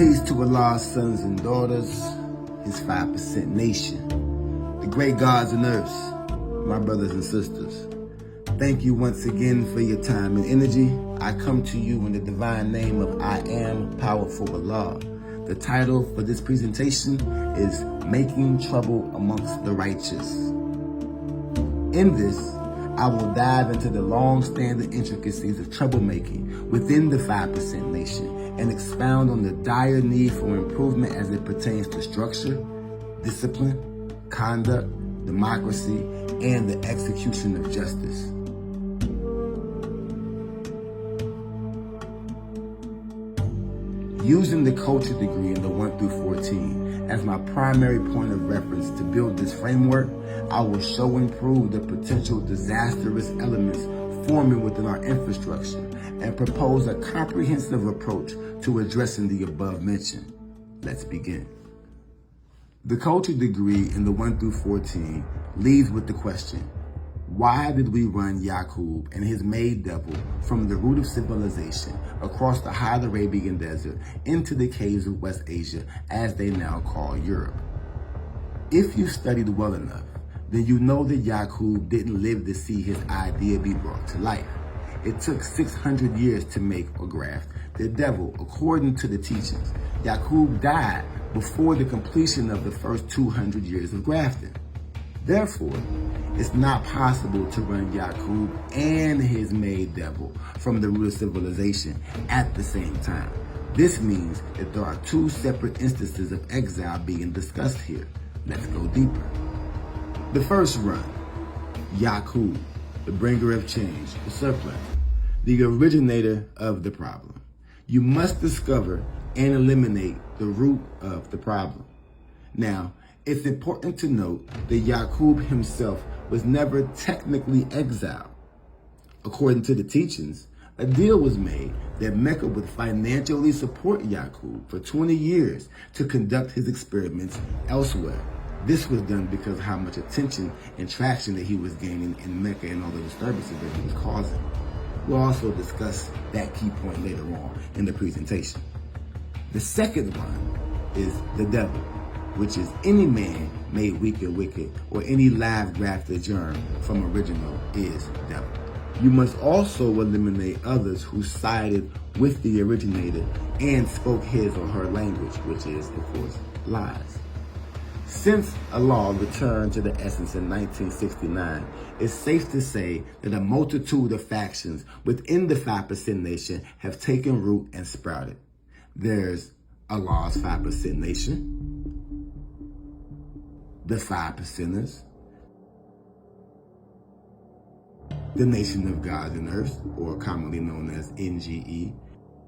Peace to Allah's sons and daughters, his 5% nation, the great gods and earths, my brothers and sisters. Thank you once again for your time and energy. I come to you in the divine name of I Am Powerful Allah. The title for this presentation is Making Trouble Amongst the Righteous. In this, I will dive into the long-standing intricacies of troublemaking within the 5% nation and expound on the dire need for improvement as it pertains to structure, discipline, conduct, democracy, and the execution of justice. Using the culture degree in the 1 through 14 as my primary point of reference to build this framework, I will show and prove the potential disastrous elements forming within our infrastructure and propose a comprehensive approach to addressing the above mentioned. Let's begin. The culture degree in the 1 through 14 leads with the question, why did we run Yacub and his maid devil from the root of civilization across the hot Arabian desert into the caves of West Asia, as they now call Europe? If you studied well enough, then you know that Yacub didn't live to see his idea be brought to life. It took 600 years to make or graft the devil, according to the teachings. Yacub died before the completion of the first 200 years of grafting. Therefore, it's not possible to run Yacub and his maid devil from the root of civilization at the same time. This means that there are two separate instances of exile being discussed here. Let's go deeper. The first run, Yacub, the bringer of change, the supplanter, the originator of the problem. You must discover and eliminate the root of the problem. Now, it's important to note that Yacub himself was never technically exiled. According to the teachings, a deal was made that Mecca would financially support Yacub for 20 years to conduct his experiments elsewhere. This was done because of how much attention and traction that he was gaining in Mecca and all the disturbances that he was causing. We'll also discuss that key point later on in the presentation. The second one is the devil, which is any man made weak and wicked, or any live grafted germ from original is devil. You must also eliminate others who sided with the originator and spoke his or her language, which is, of course, lies. Since Allah returned to the essence in 1969, it's safe to say that a multitude of factions within the 5% nation have taken root and sprouted. There's Allah's 5% nation, the 5%ers, the Nation of Gods and Earth, or commonly known as NGE,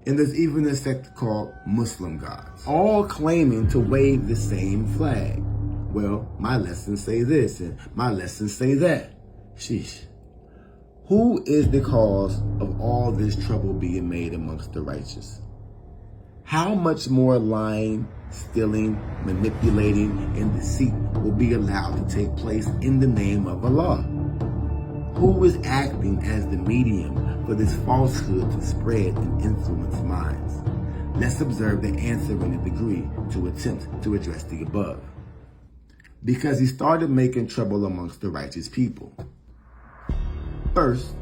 and there's even a sect called Muslim Gods, all claiming to wave the same flag. Well, my lessons say this and my lessons say that. Sheesh. Who is the cause of all this trouble being made amongst the righteous? How much more lying, stealing, manipulating, and deceit will be allowed to take place in the name of Allah? Who is acting as the medium for this falsehood to spread and influence minds? Let's observe the answer in a degree to attempt to address the above. Because he started making trouble amongst the righteous people. First,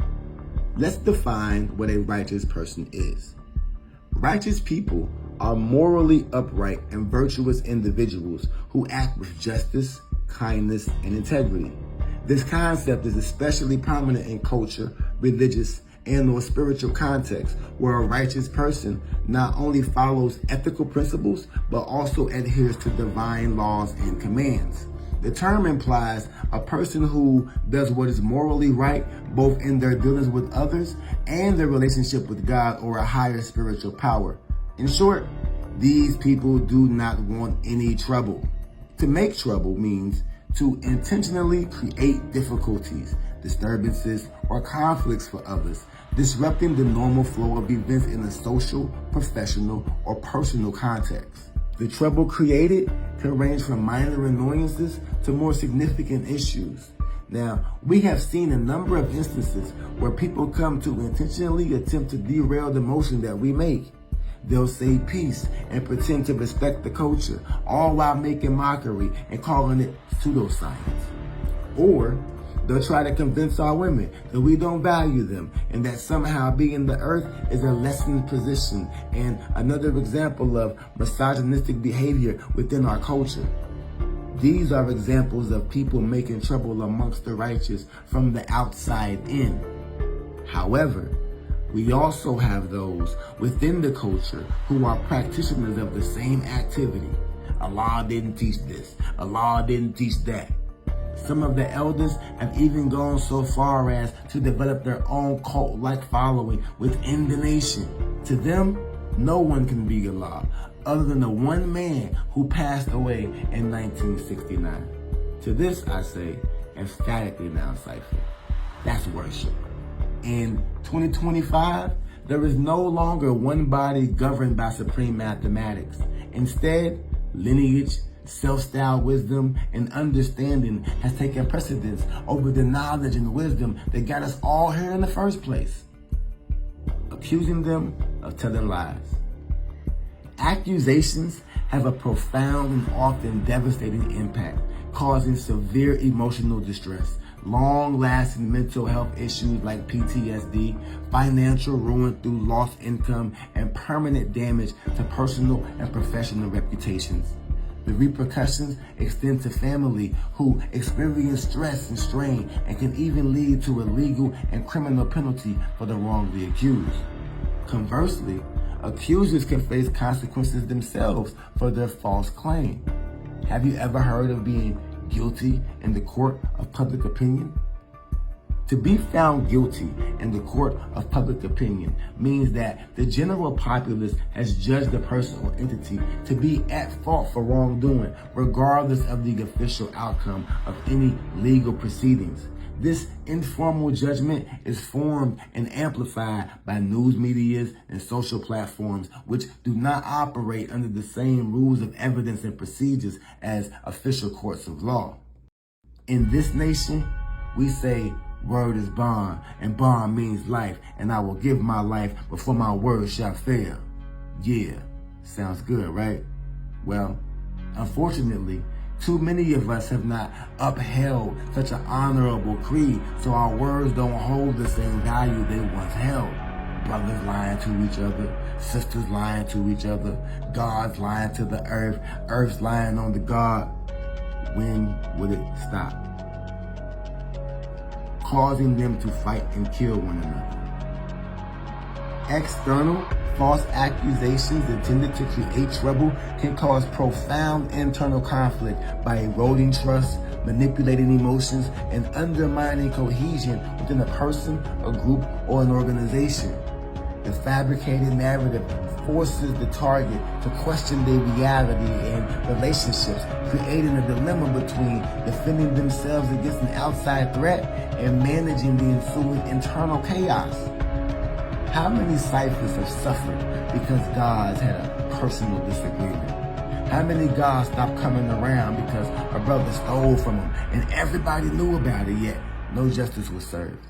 let's define what a righteous person is. Righteous people are morally upright and virtuous individuals who act with justice, kindness, and integrity. This concept is especially prominent in culture, religious, and/or spiritual contexts, where a righteous person not only follows ethical principles, but also adheres to divine laws and commands. The term implies a person who does what is morally right, both in their dealings with others and their relationship with God or a higher spiritual power. In short, these people do not want any trouble. To make trouble means to intentionally create difficulties, disturbances, or conflicts for others, disrupting the normal flow of events in a social, professional, or personal context. The trouble created can range from minor annoyances to more significant issues. Now, we have seen a number of instances where people come to intentionally attempt to derail the motion that we make. They'll say peace and pretend to respect the culture, all while making mockery and calling it pseudoscience. Or they'll try to convince our women that we don't value them and that somehow being the earth is a lessened position, and another example of misogynistic behavior within our culture. These are examples of people making trouble amongst the righteous from the outside in. However, we also have those within the culture who are practitioners of the same activity. Allah didn't teach this. Allah didn't teach that. Some of the elders have even gone so far as to develop their own cult-like following within the nation. To them, no one can be Allah, other than the one man who passed away in 1969. To this I say, emphatically now, Cypher, that's worship. In 2025, there is no longer one body governed by supreme mathematics. Instead, lineage, self-styled wisdom, and understanding has taken precedence over the knowledge and wisdom that got us all here in the first place, accusing them of telling lies. Accusations have a profound and often devastating impact, causing severe emotional distress, long-lasting mental health issues like PTSD, financial ruin through lost income, and permanent damage to personal and professional reputations. The repercussions extend to family who experience stress and strain and can even lead to a legal and criminal penalty for the wrongly accused. Conversely, accusers can face consequences themselves for their false claim. Have you ever heard of being guilty in the court of public opinion? To be found guilty in the court of public opinion means that the general populace has judged the person or entity to be at fault for wrongdoing, regardless of the official outcome of any legal proceedings. This informal judgment is formed and amplified by news medias and social platforms, which do not operate under the same rules of evidence and procedures as official courts of law. In this nation, we say, word is bond, and bond means life, and I will give my life before my word shall fail. Yeah, sounds good, right? Well, unfortunately, too many of us have not upheld such an honorable creed, so our words don't hold the same value they once held. Brothers lying to each other, sisters lying to each other, gods lying to the earth, earth's lying on the God. When would it stop? Causing them to fight and kill one another. External false accusations intended to create trouble can cause profound internal conflict by eroding trust, manipulating emotions, and undermining cohesion within a person, a group, or an organization. The fabricated narrative forces the target to question their reality and relationships, creating a dilemma between defending themselves against an outside threat and managing the ensuing internal chaos. How many ciphers have suffered because gods had a personal disagreement? How many gods stopped coming around because a brother stole from them and everybody knew about it, yet no justice was served?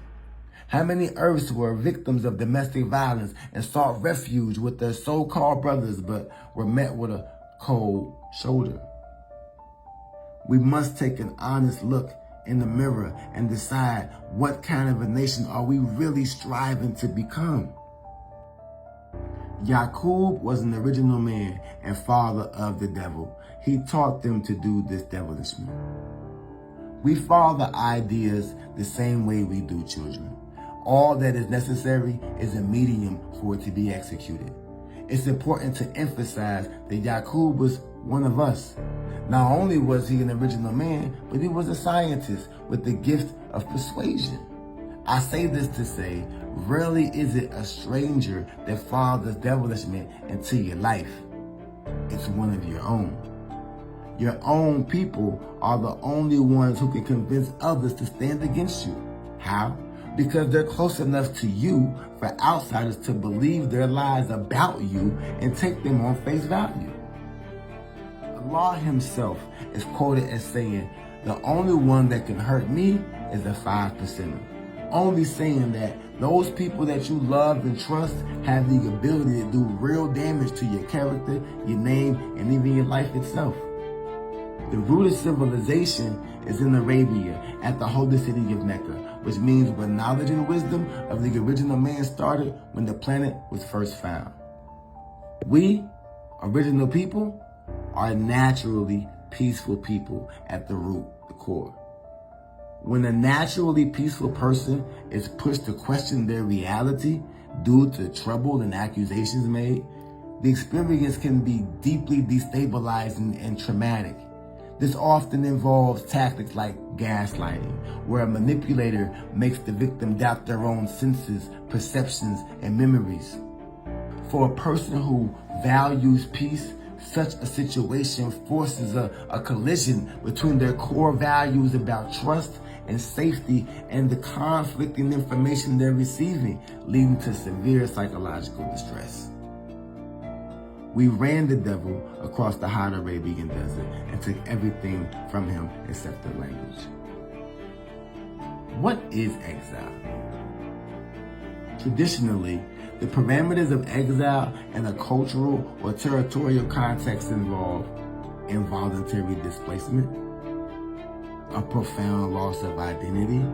How many earths were victims of domestic violence and sought refuge with their so-called brothers but were met with a cold shoulder? We must take an honest look in the mirror and decide what kind of a nation are we really striving to become. Yacub was an original man and father of the devil. He taught them to do this devilishment. We follow the ideas the same way we do children. All that is necessary is a medium for it to be executed. It's important to emphasize that Yacub was one of us. Not only was he an original man, but he was a scientist with the gift of persuasion. I say this to say, rarely is it a stranger that follows devilishment into your life. It's one of your own. Your own people are the only ones who can convince others to stand against you. How? Because they're close enough to you for outsiders to believe their lies about you and take them on face value. Allah himself is quoted as saying, the only one that can hurt me is a 5%er. only saying that those people that you love and trust have the ability to do real damage to your character, your name, and even your life itself. The root of civilization is in Arabia at the holy city of Mecca, which means where knowledge and wisdom of the original man started when the planet was first found. We, original people, are naturally peaceful people at the root, the core. When a naturally peaceful person is pushed to question their reality due to trouble and accusations made, the experience can be deeply destabilizing and traumatic. This often involves tactics like gaslighting, where a manipulator makes the victim doubt their own senses, perceptions, and memories. For a person who values peace, such a situation forces a collision between their core values about trust and safety and the conflicting information they're receiving, leading to severe psychological distress. We ran the devil across the hot Arabian desert and took everything from him except the language. What is exile? Traditionally, the parameters of exile in a cultural or territorial context involve involuntary displacement, a profound loss of identity,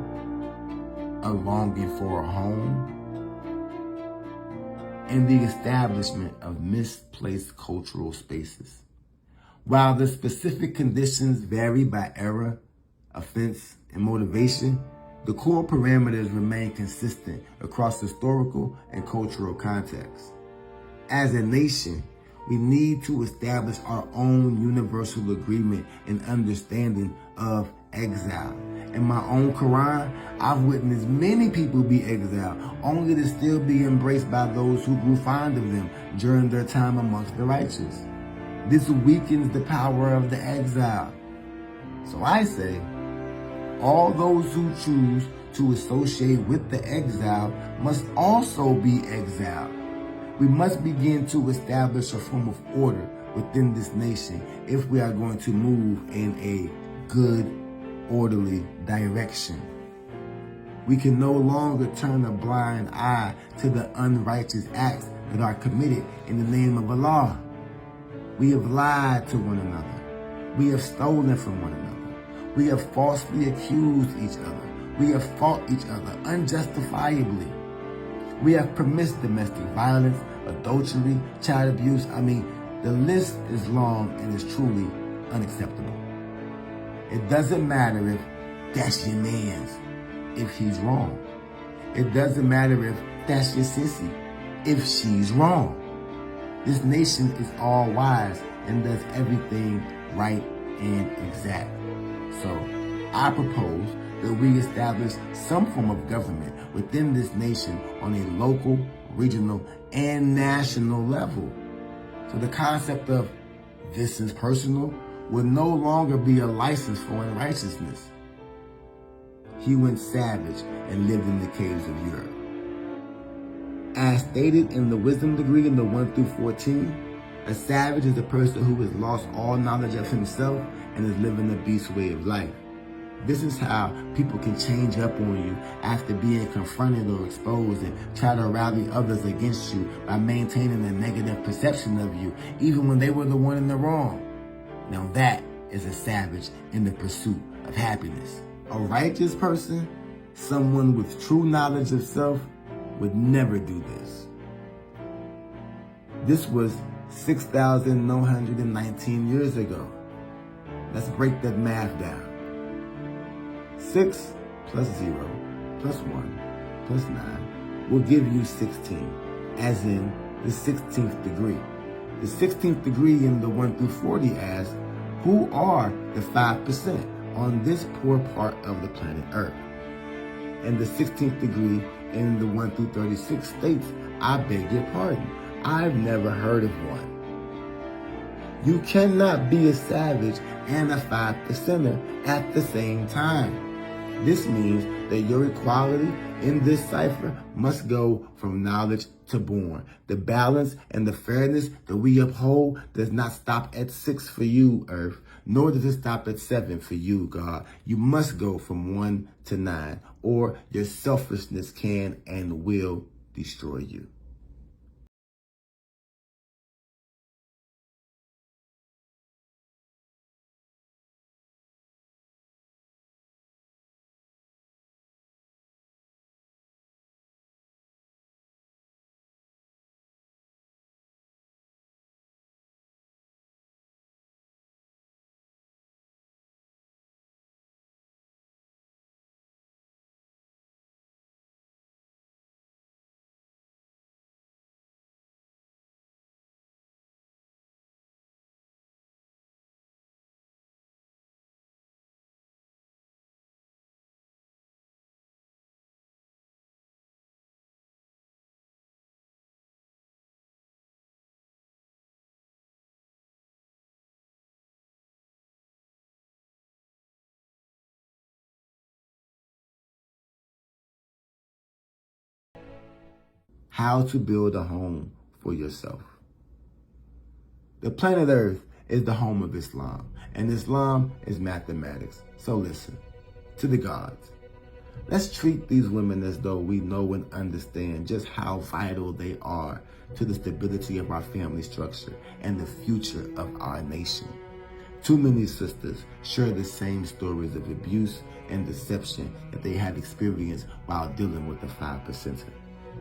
a longing for a home, and the establishment of misplaced cultural spaces. While the specific conditions vary by era, offense, and motivation, the core parameters remain consistent across historical and cultural contexts. As a nation, we need to establish our own universal agreement and understanding of exile. In my own Quran, I've witnessed many people be exiled, only to still be embraced by those who grew fond of them during their time amongst the righteous. This weakens the power of the exile. So I say, all those who choose to associate with the exile must also be exiled. We must begin to establish a form of order within this nation if we are going to move in a good, orderly direction. We can no longer turn a blind eye to the unrighteous acts that are committed in the name of Allah. We have lied to one another. We have stolen from one another. We have falsely accused each other. We have fought each other unjustifiably. We have permitted domestic violence, adultery, child abuse. The list is long and is truly unacceptable. It doesn't matter if that's your man's, if he's wrong. It doesn't matter if that's your sissy, if she's wrong. This nation is all wise and does everything right and exact. So I propose that we establish some form of government within this nation on a local, regional, and national level. So the concept of this is personal will no longer be a license for unrighteousness. He went savage and lived in the caves of Europe. As stated in the wisdom degree in the 1 through 14, a savage is a person who has lost all knowledge of himself and is living a beast way of life. This is how people can change up on you after being confronted or exposed and try to rally others against you by maintaining a negative perception of you, even when they were the one in the wrong. Now that is a savage in the pursuit of happiness. A righteous person, someone with true knowledge of self, would never do this. This was 6,919 years ago. Let's break that math down. 6 plus 0 plus 1 plus 9 will give you 16, as in the 16th degree. The 16th degree in the 1 through 40 asks, who are the 5% on this poor part of the planet Earth? And the 16th degree in the 1 through 36 states, I beg your pardon, I've never heard of one. You cannot be a savage and a 5%er at the same time. This means that your equality in this cipher must go from knowledge to born. The balance and the fairness that we uphold does not stop at 6 for you, Earth, nor does it stop at 7 for you, God. You must go from 1 to 9, or your selfishness can and will destroy you. How to build a home for yourself. The planet Earth is the home of Islam, and Islam is mathematics. So listen, to the gods, let's treat these women as though we know and understand just how vital they are to the stability of our family structure and the future of our nation. Too many sisters share the same stories of abuse and deception that they have experienced while dealing with the 5%.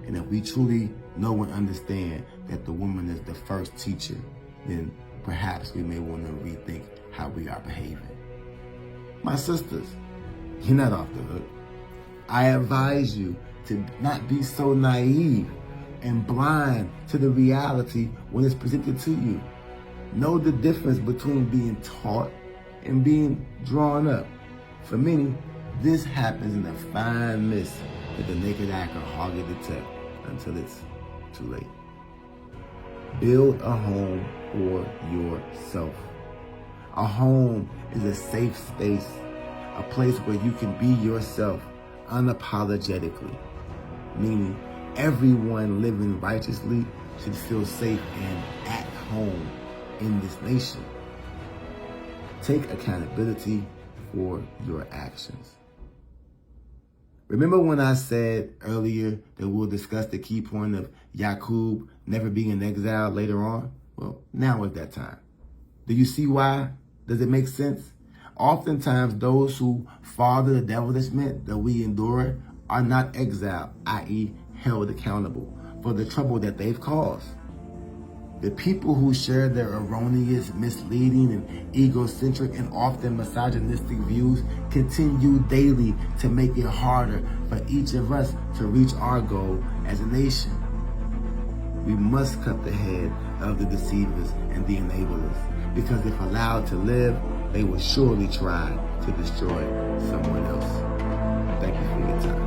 And if we truly know and understand that the woman is the first teacher, then perhaps we may want to rethink how we are behaving. My sisters, you're not off the hook. I advise you to not be so naive and blind to the reality when it's presented to you. Know the difference between being taught and being drawn up. For many, this happens in a fine mist that the naked eye can hardly detect until it's too late. Build a home for yourself. A home is a safe space, a place where you can be yourself unapologetically, meaning everyone living righteously should feel safe and at home in this nation. Take accountability for your actions. Remember when I said earlier that we'll discuss the key point of Yacub never being in exile later on? Well, now is that time. Do you see why? Does it make sense? Oftentimes, those who father the devilishment that we endure are not exiled, i.e. held accountable for the trouble that they've caused. The people who share their erroneous, misleading, and egocentric and often misogynistic views continue daily to make it harder for each of us to reach our goal as a nation. We must cut the head of the deceivers and the enablers, because if allowed to live, they will surely try to destroy someone else. Thank you for your time.